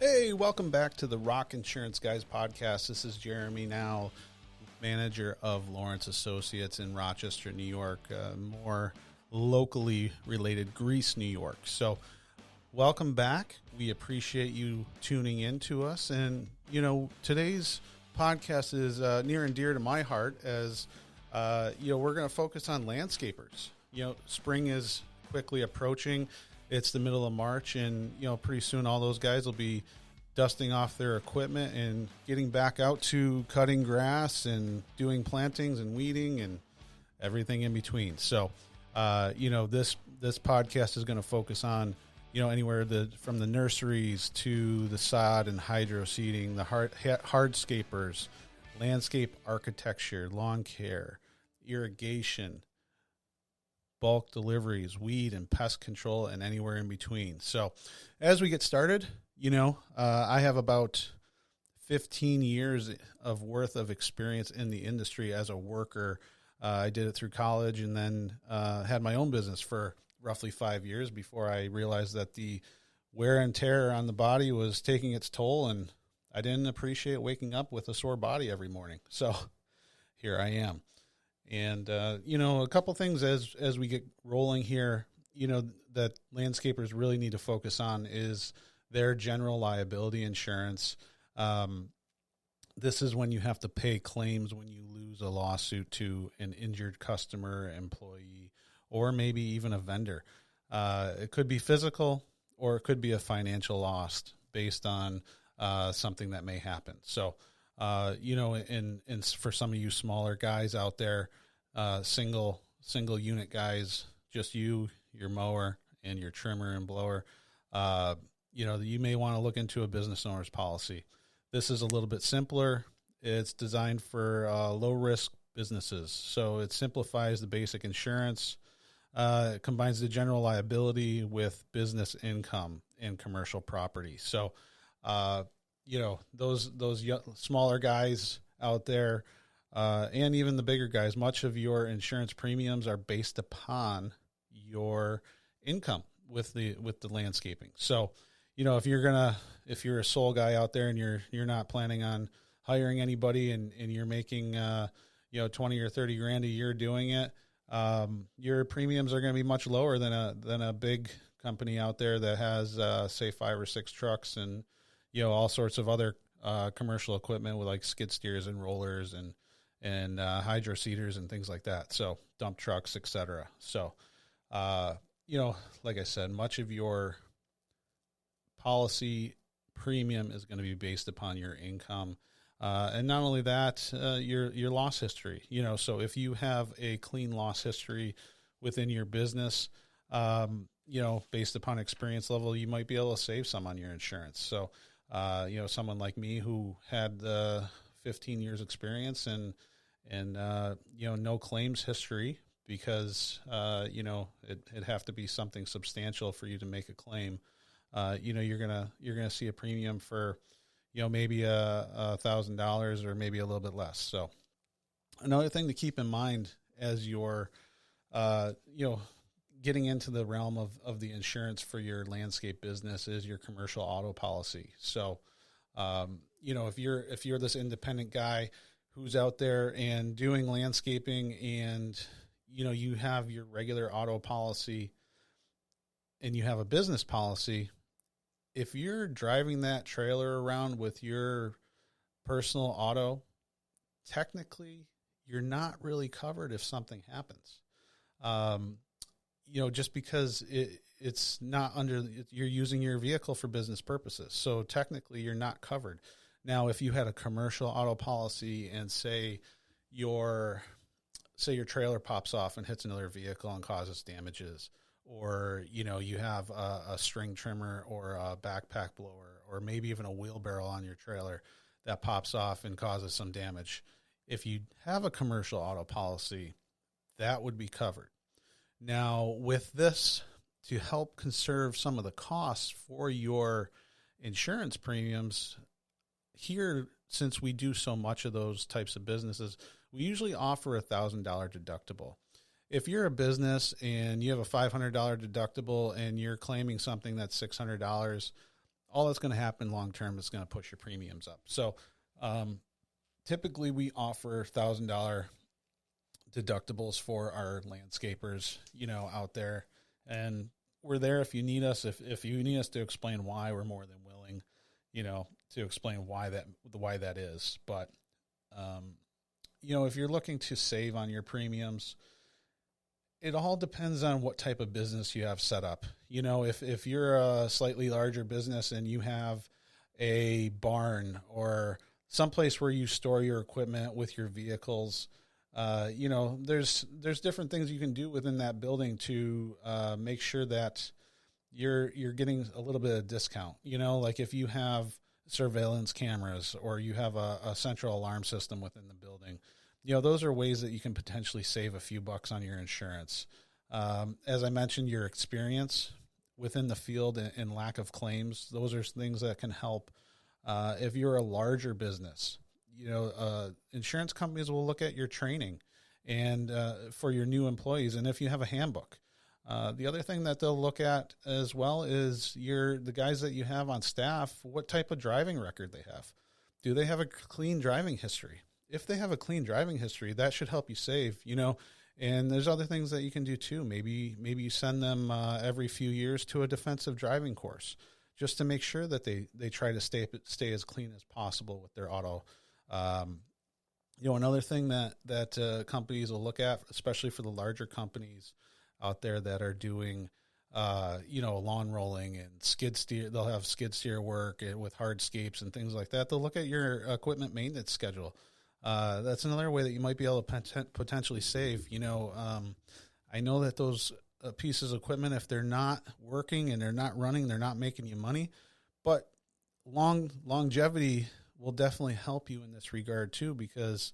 Hey, welcome back to the Rock Insurance Guys podcast. This is Jeremy, now manager of Lawrence Associates in Rochester, New York, more locally related Greece, New York. So welcome back. We appreciate you tuning in to us. And, today's podcast is near and dear to my heart as, we're going to focus on landscapers. Spring is quickly approaching. It's the middle of March, and, pretty soon all those guys will be dusting off their equipment and getting back out to cutting grass and doing plantings and weeding and everything in between. So, this podcast is going to focus on, anywhere from the nurseries to the sod and hydro seeding, the hardscapers, landscape architecture, lawn care, irrigation, bulk deliveries, weed and pest control, and anywhere in between. So as we get started, I have about 15 years of worth of experience in the industry as a worker. I did it through college and then had my own business for roughly 5 years before I realized that the wear and tear on the body was taking its toll, and I didn't appreciate waking up with a sore body every morning. So here I am. And, a couple things as we get rolling here, that landscapers really need to focus on is their general liability insurance. This is when you have to pay claims when you lose a lawsuit to an injured customer, employee, or maybe even a vendor. It could be physical or it could be a financial loss based on something that may happen. So, and for some of you smaller guys out there, single unit guys, just you, your mower, and your trimmer and blower, you may want to look into a business owner's policy. This is a little bit simpler. It's designed for low risk businesses. So it simplifies the basic insurance, it combines the general liability with business income and commercial property. So, those smaller guys out there, and even the bigger guys, much of your insurance premiums are based upon your income with the landscaping. So, if you're a sole guy out there and you're not planning on hiring anybody and you're making 20 or 30 grand a year doing it, your premiums are going to be much lower than a big company out there that has say 5 or 6 trucks and all sorts of other commercial equipment with like skid steers and rollers and hydro seeders and things like that. So dump trucks, etc. So, like I said, much of your policy premium is going to be based upon your income. And not only that, your loss history, so if you have a clean loss history within your business, based upon experience level, you might be able to save some on your insurance. So, someone like me who had 15 years experience and no claims history because, it'd have to be something substantial for you to make a claim. You're going to see a premium for, maybe $1,000 or maybe a little bit less. So another thing to keep in mind as you're, getting into the realm of the insurance for your landscape business is your commercial auto policy. So, if you're this independent guy who's out there and doing landscaping and, you have your regular auto policy and you have a business policy, if you're driving that trailer around with your personal auto, technically you're not really covered if something happens. Just because it's not you're using your vehicle for business purposes. So technically you're not covered. Now, if you had a commercial auto policy and say your trailer pops off and hits another vehicle and causes damages, or, you have a string trimmer or a backpack blower, or maybe even a wheelbarrow on your trailer that pops off and causes some damage. If you have a commercial auto policy, that would be covered. Now, with this, to help conserve some of the costs for your insurance premiums, here, since we do so much of those types of businesses, we usually offer a $1,000 deductible. If you're a business and you have a $500 deductible and you're claiming something that's $600, all that's going to happen long term is going to push your premiums up. So typically we offer $1,000 deductibles for our landscapers, out there. And we're there if you need us. If you need us to explain why, we're more than willing, to explain why that is. But, if you're looking to save on your premiums, it all depends on what type of business you have set up. If you're a slightly larger business and you have a barn or someplace where you store your equipment with your vehicles, there's different things you can do within that building to make sure that you're getting a little bit of discount. Like if you have surveillance cameras or you have a central alarm system within the building, those are ways that you can potentially save a few bucks on your insurance. As I mentioned, your experience within the field and lack of claims, those are things that can help. If you're a larger business, insurance companies will look at your training and for your new employees, and if you have a handbook. The other thing that they'll look at as well is the guys that you have on staff, what type of driving record they have. Do they have a clean driving history? If they have a clean driving history, that should help you save, and there's other things that you can do too. Maybe you send them every few years to a defensive driving course just to make sure that they try to stay as clean as possible with their auto. Another thing that companies will look at, especially for the larger companies out there that are doing, lawn rolling and skid steer, they'll have skid steer work with hardscapes and things like that. They'll look at your equipment maintenance schedule. That's another way that you might be able to potentially save. I know that those pieces of equipment, if they're not working and they're not running, they're not making you money, but longevity will definitely help you in this regard too, because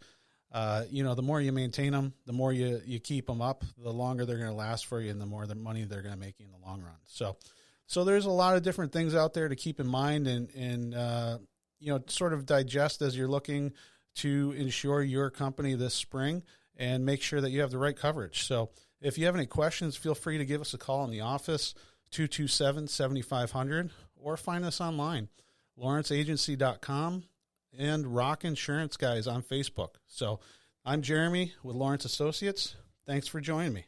the more you maintain them, the more you keep them up, the longer they're going to last for you and the more the money they're going to make you in the long run. So there's a lot of different things out there to keep in mind and sort of digest as you're looking to insure your company this spring and make sure that you have the right coverage. So if you have any questions, feel free to give us a call in the office, 227-7500, or find us online, lawrenceagency.com and Rock Insurance Guys on Facebook. So I'm Jeremy with Lawrence Associates. Thanks for joining me.